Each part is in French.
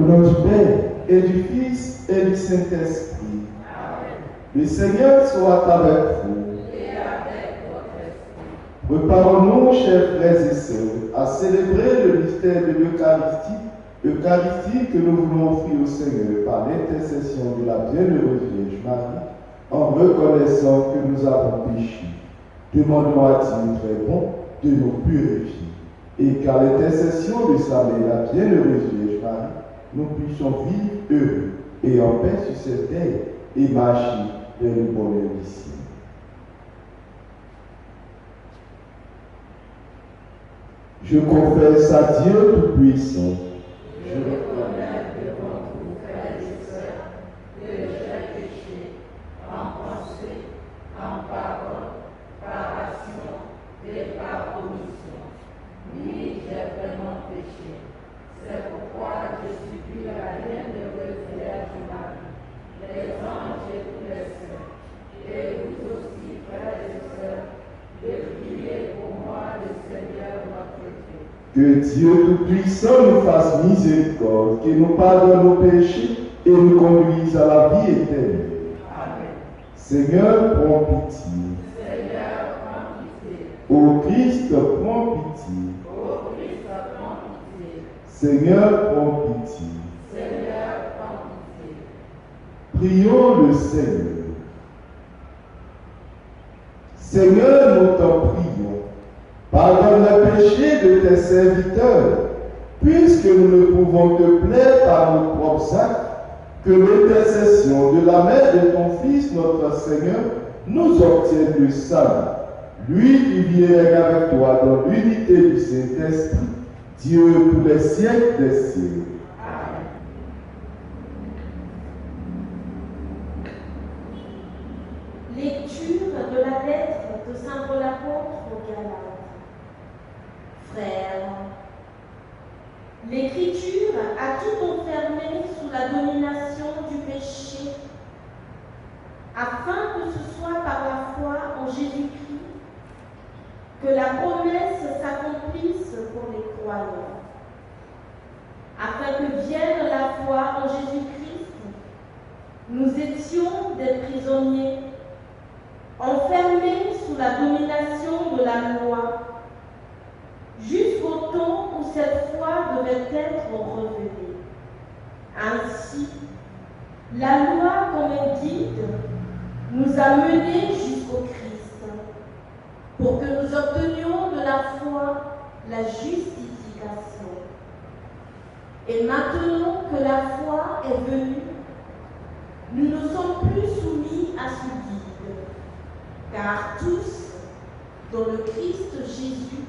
nom du Père et du Fils et du Saint-Esprit. Le Seigneur soit avec vous. Et avec votre esprit. Préparons-nous, chers frères et sœurs, à célébrer le mystère de l'Eucharistie que nous voulons offrir au Seigneur par l'intercession de la bienheureuse Vierge Marie, en reconnaissant que nous avons péché. Demandons à Dieu très bon de nous purifier, et qu'à l'intercession de sa mère, la bienheureuse Vierge Marie, nous puissions vivre heureux et en paix sur cette terre et marcher vers le bonheur du ciel. Je confesse à Dieu Tout-Puissant. Je reconnais devant vous, frères et sœurs, que j'ai péché en pensée, en parole, par action et par omission. Oui, j'ai vraiment péché. C'est pourquoi je supplie la bienheureuse Vierge Marie, les anges et tous les saints, et vous aussi, frères et sœurs, de prier pour moi, le Seigneur notre Dieu. Que Dieu Tout-Puissant nous fasse miséricorde, qu'il nous pardonne nos péchés et nous conduise à la vie éternelle. Amen. Seigneur, prends pitié. Seigneur, prends pitié. Ô Christ, prends pitié. Ô Christ, prends pitié. Seigneur, prends pitié. Seigneur, prends pitié. Prions le Seigneur. Seigneur, nous t'en prions. Pardonne le péché de tes serviteurs, puisque nous ne pouvons te plaire par nos propres actes, que l'intercession de la mère de ton Fils, notre Seigneur, nous obtienne le salut. Lui qui vit et règne avec toi dans l'unité du Saint-Esprit, Dieu pour les siècles des siècles. Amen. Lecture de la lettre de Saint Paul apôtre aux Galates. Frères, l'Écriture a tout enfermé sous la domination du péché, afin que ce soit par la foi en Jésus-Christ que la promesse s'accomplisse pour les croyants. Afin que vienne la foi en Jésus-Christ, nous étions des prisonniers, enfermés sous la domination de la loi, jusqu'au temps où cette foi devait être révélée. Ainsi, la loi, comme un guide, nous a menés jusqu'au Christ, pour que nous obtenions de la foi la justification. Et maintenant que la foi est venue, nous ne sommes plus soumis à ce guide, car tous, dans le Christ Jésus,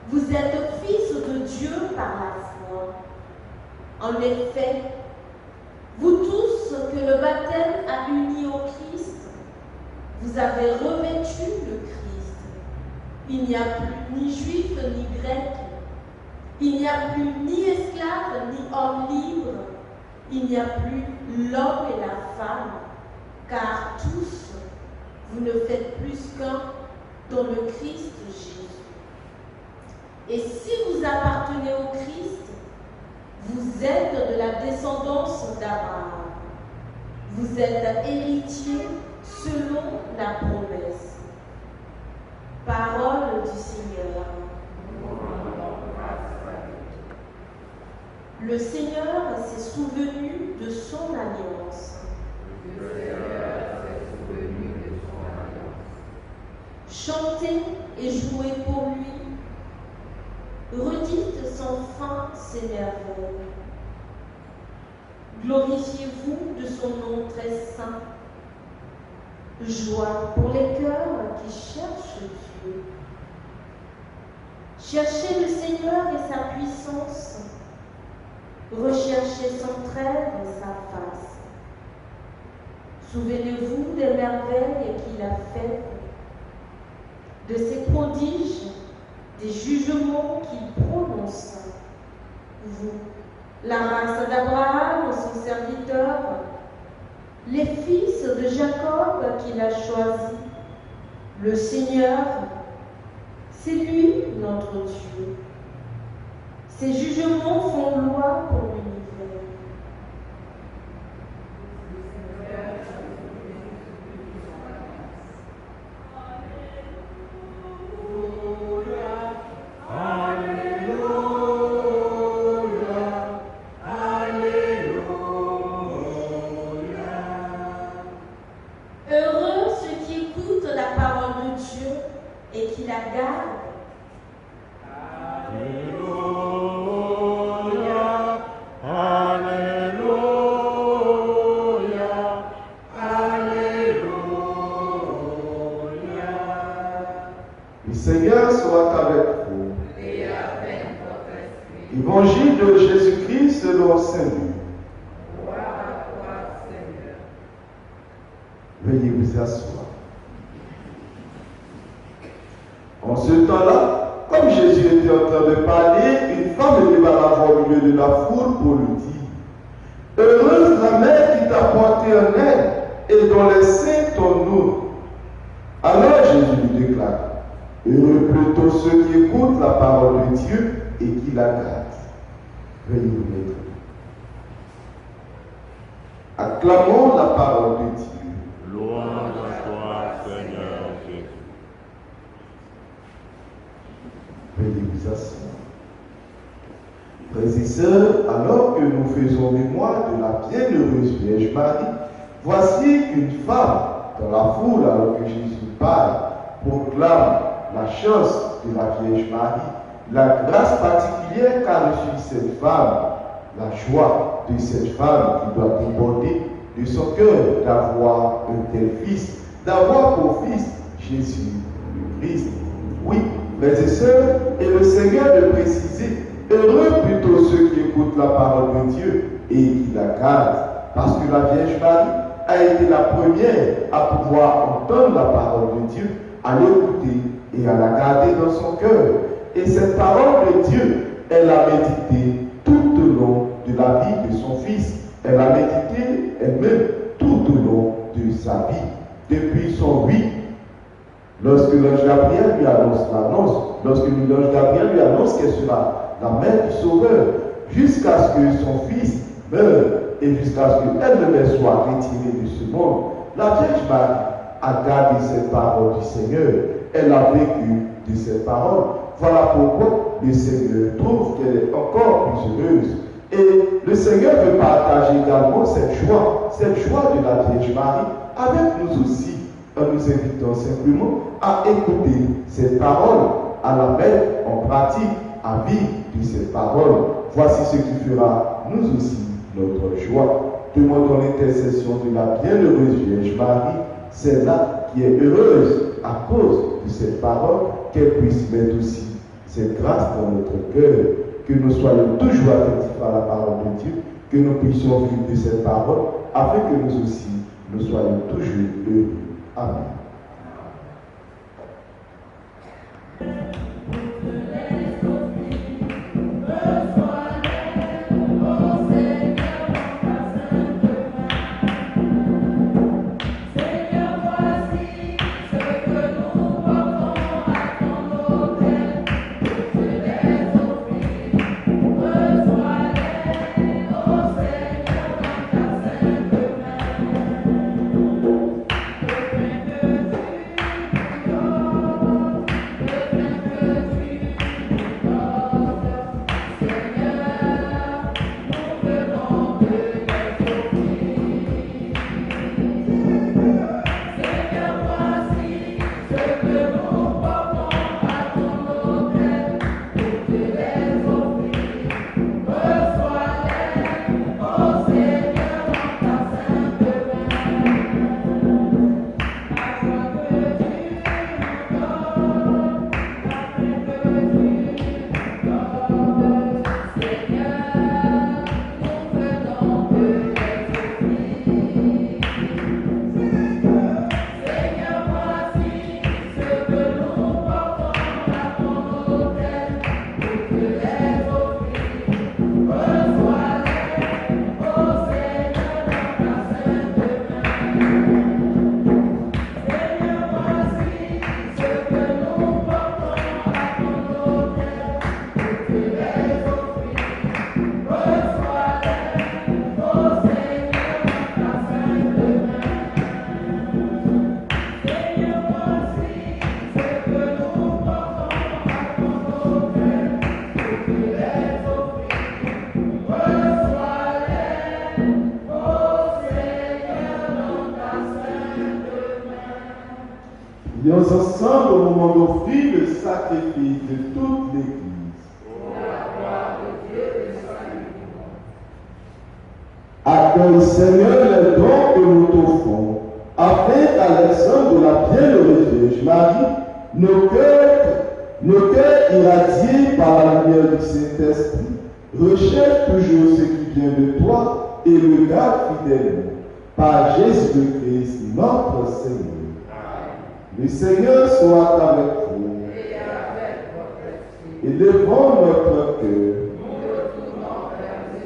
vous êtes fils de Dieu par la foi. En effet, vous tous que le baptême a unis au Christ, vous avez revêtu le Christ. Il n'y a plus ni juif ni grec, il n'y a plus ni esclave ni homme libre, il n'y a plus l'homme et la femme, car tous, vous ne faites plus qu'un dans le Christ Jésus. Et si vous appartenez au Christ, vous êtes de la descendance d'Abraham. Vous êtes héritier selon la promesse. Parole du Seigneur. Le Seigneur s'est souvenu de son alliance. Le Seigneur s'est souvenu de son alliance. Chantez et jouez pour lui. Redites sans fin ses merveilles. Glorifiez-vous de son nom très saint. Joie pour les cœurs qui cherchent Dieu. Cherchez le Seigneur et sa puissance. Recherchez sans trêve sa face. Souvenez-vous des merveilles qu'il a faites, de ses prodiges, des jugements qu'il prononça. Vous, la race d'Abraham, son serviteur, les fils de Jacob qu'il a choisis, le Seigneur, c'est lui notre Dieu. Ses jugements font loi pour l'univers. la garde. Alléluia, Alléluia, Alléluia. Le Seigneur soit avec vous. Et avec votre esprit. Évangile de Jésus-Christ selon Saint Luc. Gloire à toi, Seigneur. Veuillez vous asseoir. En ce temps-là, comme Jésus était en train de parler, une femme était par la voie au milieu de la foule pour lui dire: heureuse la mère qui t'a porté en aide et dont les seins ton nourrissent. Alors Jésus lui déclare: heureux plutôt ceux qui écoutent la parole de Dieu et qui la gardent. Veuillez vous mettre. Acclamons la parole de Dieu. Louange à toi, Seigneur Jésus. Veuillez vous asseoir. Frères et sœurs, alors que nous faisons mémoire de la bienheureuse Vierge Marie, voici qu'une femme dans la foule, alors que Jésus parle, proclame la chance de la Vierge Marie, la grâce particulière qu'a reçue cette femme, la joie de cette femme qui doit déborder de son cœur d'avoir un tel fils, d'avoir pour fils Jésus le Christ. Oui, frères et sœurs, et le Seigneur de préciser: heureux plutôt ceux qui écoutent la parole de Dieu et qui la gardent, parce que la Vierge Marie a été la première à pouvoir entendre la parole de Dieu, à l'écouter et à la garder dans son cœur. Et cette parole de Dieu, elle a médité tout au long de la vie de son fils. Elle a médité elle-même tout au long de sa vie, depuis son oui. Lorsque l'ange Gabriel lui annonce qu'elle sera la mère du Sauveur, jusqu'à ce que son fils meure et jusqu'à ce qu'elle-même soit retirée de ce monde, la Vierge Marie a gardé cette parole du Seigneur. Elle a vécu de cette parole. Voilà pourquoi le Seigneur trouve qu'elle est encore plus heureuse. Et le Seigneur veut partager également cette joie de la Vierge Marie avec nous aussi, en nous invitant simplement à écouter cette parole, à la mettre en pratique, à vivre de cette parole. Voici ce qui fera nous aussi notre joie. Demandons l'intercession de la bienheureuse Vierge Marie, celle-là qui est heureuse à cause de cette parole, qu'elle puisse mettre aussi cette grâce dans notre cœur, que nous soyons toujours attentifs à la parole de Dieu, que nous puissions vivre de cette parole, afin que nous aussi, nous soyons toujours heureux. Amen. Open the Prions ensemble au moment d'offrir le sacrifice de toute l'Église. Pour la gloire de Dieu et le salut du monde. Accueille, Seigneur, les dons que nous t'offrons, afin qu'à l'exemple de la bienheureuse Vierge Marie, nos cœurs irradiés par la lumière du Saint-Esprit, recherchent toujours ce qui vient de toi et le gardent fidèlement. Par Jésus-Christ, notre Seigneur. Le Seigneur soit avec vous. Et avec votre esprit. Élevons notre cœur. Nous retournons vers le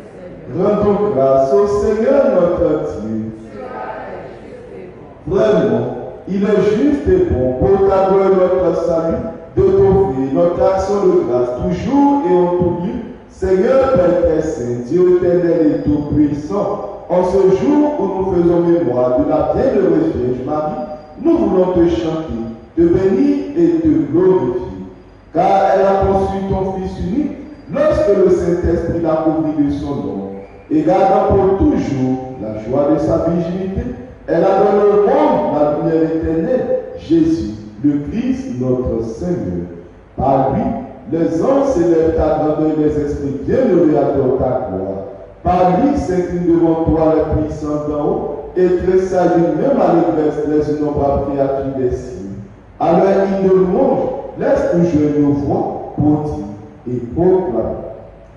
Seigneur. Rendons grâce au Seigneur notre Dieu. Cela est juste et bon. Vraiment, il est juste et bon pour ta gloire et notre salut de t'offrir notre action de grâce toujours et en tout lieu. Seigneur Père très saint, Dieu éternel et tout-puissant, en ce jour où nous faisons mémoire de la bienheureuse Vierge Marie, nous voulons te chanter, te bénir et te glorifier, car elle a conçu ton Fils unique lorsque le Saint-Esprit l'a couvert de son nom, et gardant pour toujours la joie de sa virginité, elle a donné au monde la lumière éternelle, Jésus, le Christ, notre Seigneur. Par lui, les anges célèbrent ta grandeur et les esprits bienheureux adorent ta gloire. Par lui s'inclinent devant toi les puissants d'en haut, et tressaillent même à l'allégresse les innombrables créatures des cieux. À leur hymne de louange, laisse-nous joindre nos voix pour dire et proclamer.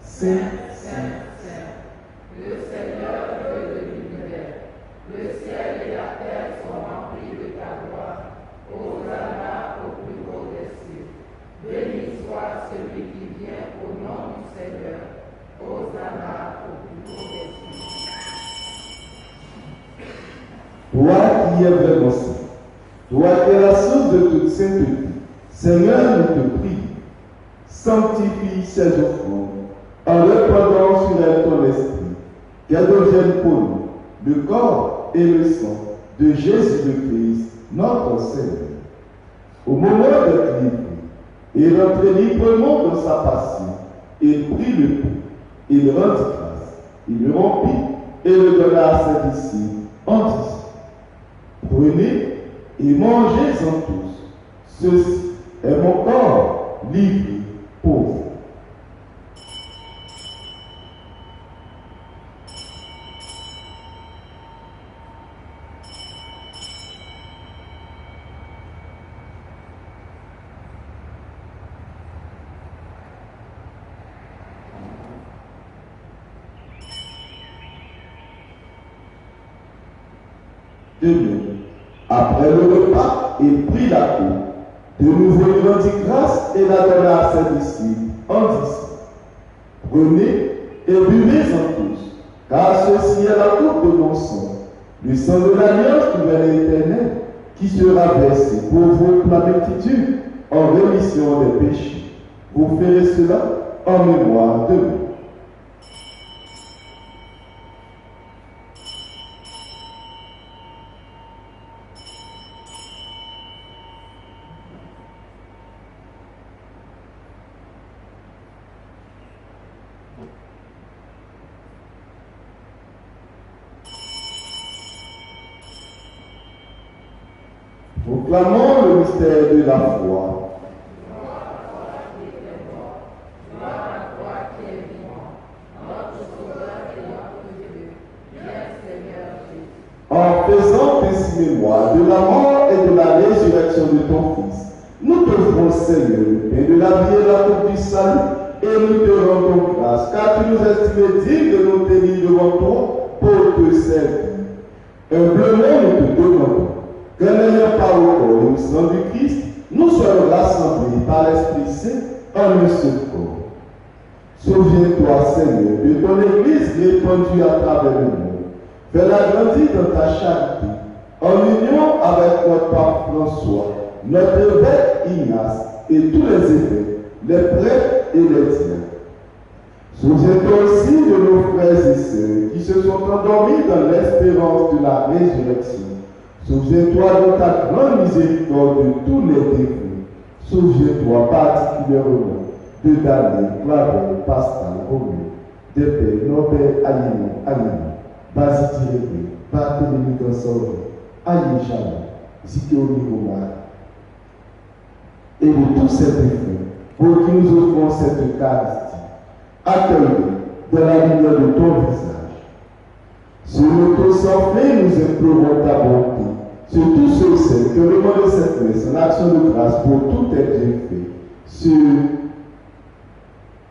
Saint, Saint, Saint, le Seigneur Dieu de l'univers, le ciel et la terre sont remplis de ta gloire. Hosanna au plus haut des cieux. Béni soit celui qui vient au nom du Seigneur. Hosanna au plus haut des cieux. toi qui es vraiment saint, toi qui es la source de toute sainteté, Seigneur, nous te prions, sanctifie ces offrandes en répandant sur elles ton esprit, qu'elles deviennent pour nous le corps et le sang de Jésus le Christ, notre Seigneur. Au moment d'être livré et rentrer librement dans sa passion, il prit le pain, il rendit grâce, il le rompit et le donna à ses disciples en disant: prenez et mangez-en tous. Ceci est mon corps livré pour vous. Demain, après le repas, il prit la coupe. De nouveau, il rendit grâce et la donna à ses disciples en disant: prenez et buvez-en tous, car ceci est la coupe de mon sang, le sang de l'alliance nouvelle et éternelle, qui sera versé pour vous pour la multitude en rémission des péchés. Vous ferez cela en mémoire de moi. Proclamons le mystère de la foi. En faisant ainsi mémoire de la mort et de la résurrection de ton Fils, nous t'offrons, Seigneur, et de la vie et la coupe du salut, et nous te rendons grâce, car tu nous estimes dignes de nous tenir devant toi pour te servir. Humblement, nous te demandons que n'ayant pas au corps et au sang du Christ, nous soyons rassemblés par l'Esprit Saint en un seul corps. Souviens-toi, Seigneur, de ton Église répandue à travers le monde. Fais-la grandir dans ta charité, en union avec notre pape François, notre évêque Ignace et tous les évêques, les prêtres et les diacres. Souviens-toi aussi de nos frères et sœurs qui se sont endormis dans l'espérance de la résurrection. Souviens-toi de ta grande miséricorde de tous les défunts. Souviens-toi particulièrement de Daniel, Clavel, Pascal, Romain, de Père, Norbert, Alimo, Basile, Barthélemy Gonçalves, Ali Jama, Zikio Nigomar, et de tous ces défunts pour qui nous offrons cette Eucharistie. Accueille-les dans la lumière de ton visage. Sur le taux sans fin, nous implorons ta bonté sur tous ceux et celles qui ont demandé cette messe en action de grâce pour tout tes bienfaits. Sur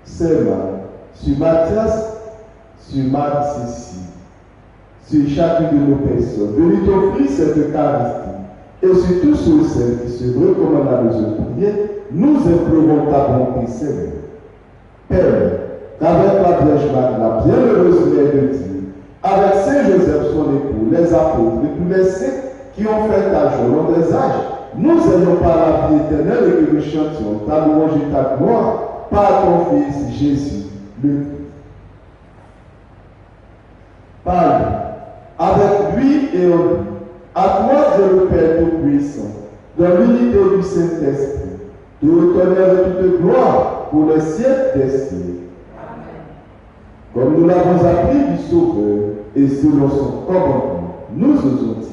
Selma, sur Mathias, sur Marie-Cécile, sur chacune de nos personnes. Venez t'offrir cette Eucharistie. Et sur tous ceux et celles qui se recommandent à nos prières, nous implorons ta bonté, Seigneur. Père, qu'avec la Vierge Marie, la bienheureuse Mère de Dieu, avec Saint Joseph, son époux, les apôtres et tous les saints qui ont fait ta joie au long des âges, nous ayons par la vie éternelle et que nous chantions ta louange et ta gloire par ton Fils Jésus, le Christ. Par lui, avec lui et en lui, à toi, Dieu le Père Tout-Puissant, dans l'unité du Saint-Esprit, tout honneur et toute gloire pour les siècles des siècles. Comme nous l'avons appris du Sauveur et selon son commandement, nous osons dire,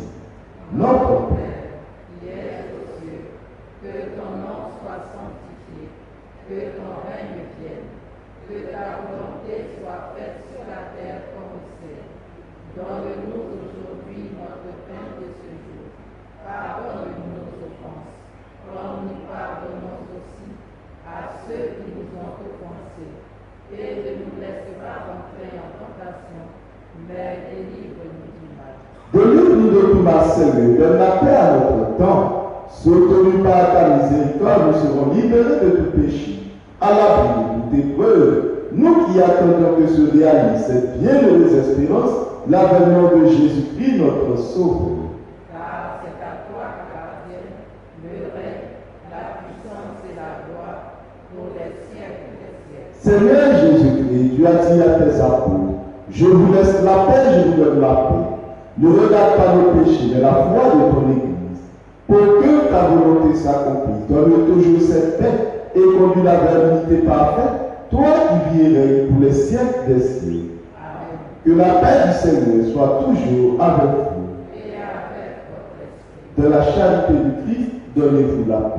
notre Père, qui es aux cieux, que ton nom soit sanctifié, que ton règne vienne, que ta volonté soit faite sur la terre comme au ciel. Donne-nous aujourd'hui notre pain de ce jour. Pardonne-nous nos offenses, comme nous pardonnons aussi à ceux qui nous ont offensés. Et ne nous laisse pas entrer en tentation, mais délivre-nous du mal. Délivre-nous de tout mal, Seigneur, donne la paix à notre temps. Soutenus par ta miséricorde, nous serons libérés de tout péché. À l'abri de toute épreuve, nous qui attendons que se réalise cette bienheureuse espérance, l'avènement de Jésus-Christ, notre Sauveur. Car c'est à toi qu'appartiennent le règne, la puissance et la gloire pour les siècles des siècles. Seigneur Jésus-Christ, tu as dit à tes apôtres, je vous laisse la paix, je vous donne la paix. Ne regarde pas nos péchés, mais la foi de ton Église. Pour que ta volonté s'accomplisse, donne toujours cette paix et conduis la vers l'unité parfaite, toi qui vis et règnes pour les siècles des siècles. Amen. Que la paix du Seigneur soit toujours avec vous. Et avec votre esprit. De la charité du Christ, donnez-vous la paix.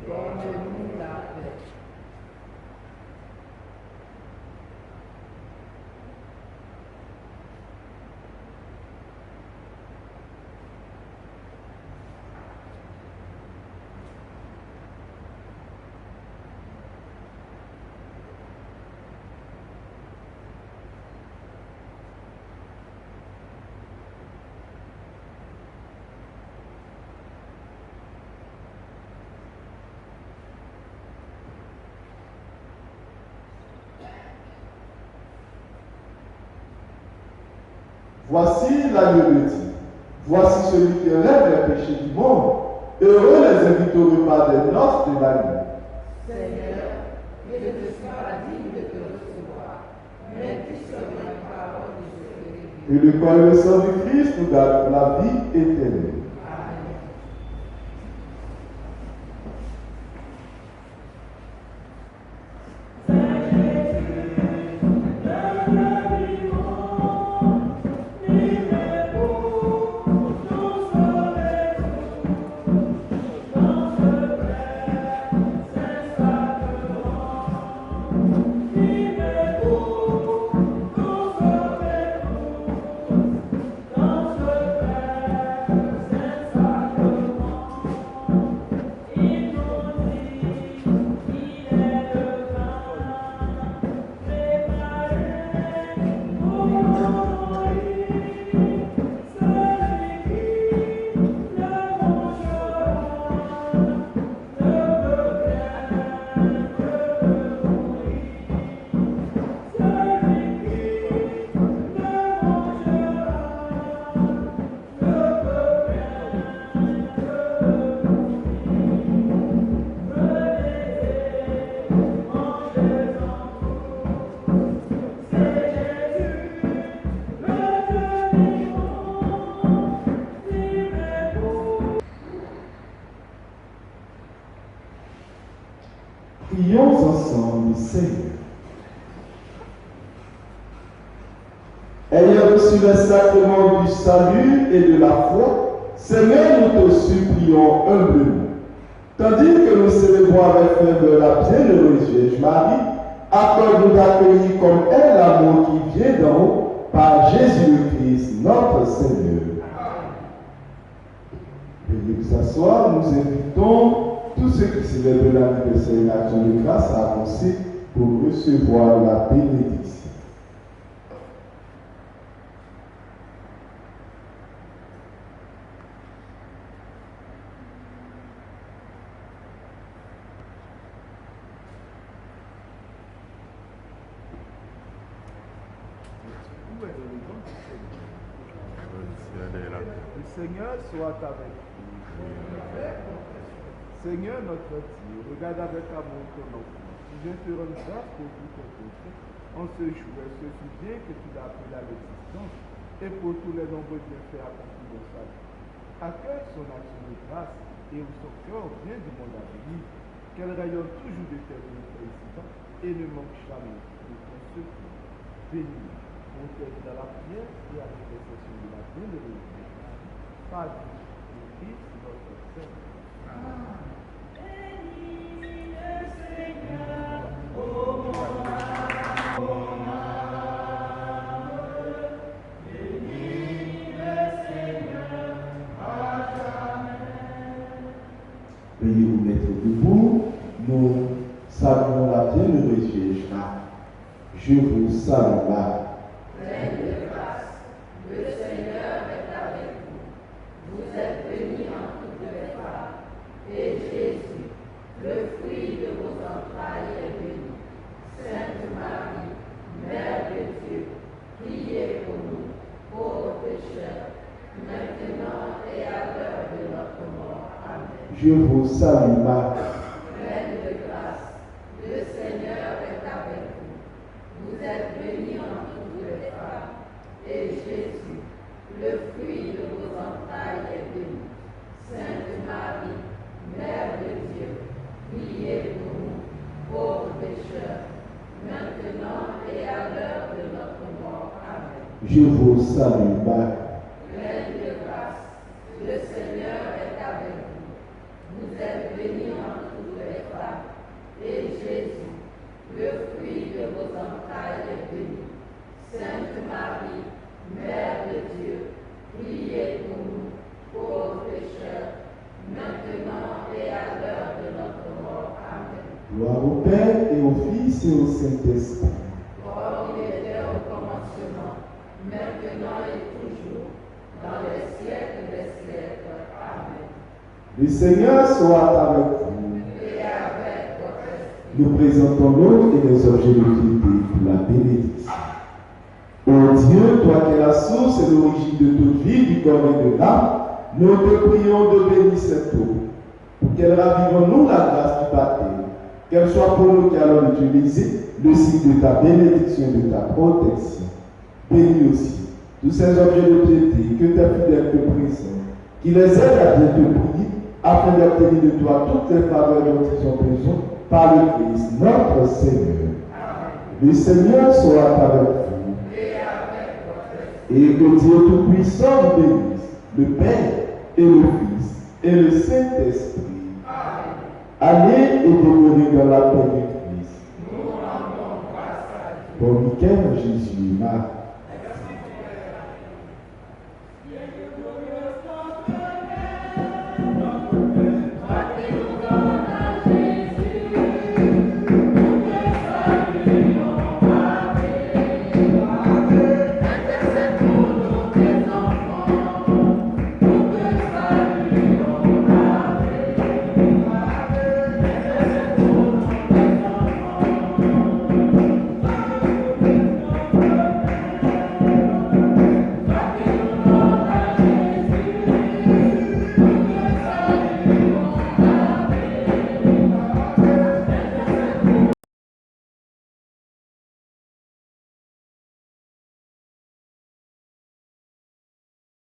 Donne-nous la paix. Voici l'agneau de Dieu. Voici celui qui enlève les péchés du monde. Heureux les invités au repas des noces de l'agneau. Seigneur, je ne suis pas digne de te recevoir, mais puisse une parole de je te Et le corps et le sang du Christ nous donnent la vie éternelle. Amen. Dans ce ensemble, Seigneur. Ayant reçu le sacrement du salut et de la foi, Seigneur, nous te supplions humblement. Tandis que nous célébrons avec ferveur la bienheureuse Vierge Marie, accorde-nous d'accueillir comme elle l'amour qui vient d'en haut par Jésus-Christ, notre Seigneur. Veuillez vous asseoir, nous invitons tous ceux qui célèbrent l'anniversaire et l'action de grâce à avancer pour recevoir la bénédiction. Le Seigneur soit avec vous. Seigneur notre Dieu, regarde avec amour ton enfant. Tu viens te rendre grâce pour tout ton peuple. En ce jour, elle se souvient que tu l'as appelé à l'existence et pour tous les nombreux bienfaits accomplis dans sa vie. Accueille son action de grâce et où son cœur vient du monde à venir, qu'elle rayonne toujours de tes félicitations et ne manque jamais de ton secours. Bénis, protège dans la prière et à l'intercession de la bienheureuse Père du Fils, notre Seigneur. Bénis le Seigneur, ô mon âme, bénis le Seigneur à jamais. Veuillez vous mettre debout, nous saluons la bienheureuse Vierge Marie. Je vous salue Marie. Pleine de grâce, le Seigneur est avec vous. Vous êtes bénie en toutes les femmes, et Jésus, le fruit de vos entrailles, est béni. Sainte Marie, Mère de Dieu, priez pour nous, pauvres pécheurs, maintenant et à l'heure de notre mort. Amen. Je vous salue Marie. Pleine de grâce, le Seigneur est avec vous. Vous êtes bénie en toutes les femmes, et Jésus, le fruit de vos entrailles, est béni. Sainte Marie, Mère de Dieu, priez pour nous, pauvres pécheurs, maintenant et à l'heure de notre mort. Amen. Je vous salue Marie. Pleine de grâce, le Seigneur est avec vous. Vous êtes bénie en toutes les femmes, et Jésus, le fruit de vos entrailles, est béni. Sainte Marie, Mère de Dieu, priez pour nous, pauvres pécheurs, maintenant et à l'heure de notre mort. Amen. Gloire au Père et au Fils et au Saint-Esprit. Or, il était au commencement, maintenant et toujours, dans les siècles des siècles. Amen. Le Seigneur soit avec vous. Et avec votre esprit. Nous présentons l'eau et les objets de piété pour la bénédiction. Ô Dieu, toi qui es la source et l'origine de toute vie, du corps et de l'âme, nous te prions de bénir cette eau, pour qu'elle ravive en nous la grâce du baptême, qu'elle soit pour nous qui allons l'utiliser, le signe de ta bénédiction et de ta protection. Bénis aussi tous ces objets de piété que tes fidèles te présentent, qui les aident à bien te prier, afin d'obtenir de toi toutes les faveurs dont ils ont besoin, par le Christ, notre Seigneur. Le Seigneur soit avec vous. Et que Dieu Tout-Puissant vous bénisse, le Père et le Fils et le Saint-Esprit. Allez et demeurez dans la paix du Christ. Bon week-end, Jésus et Marie.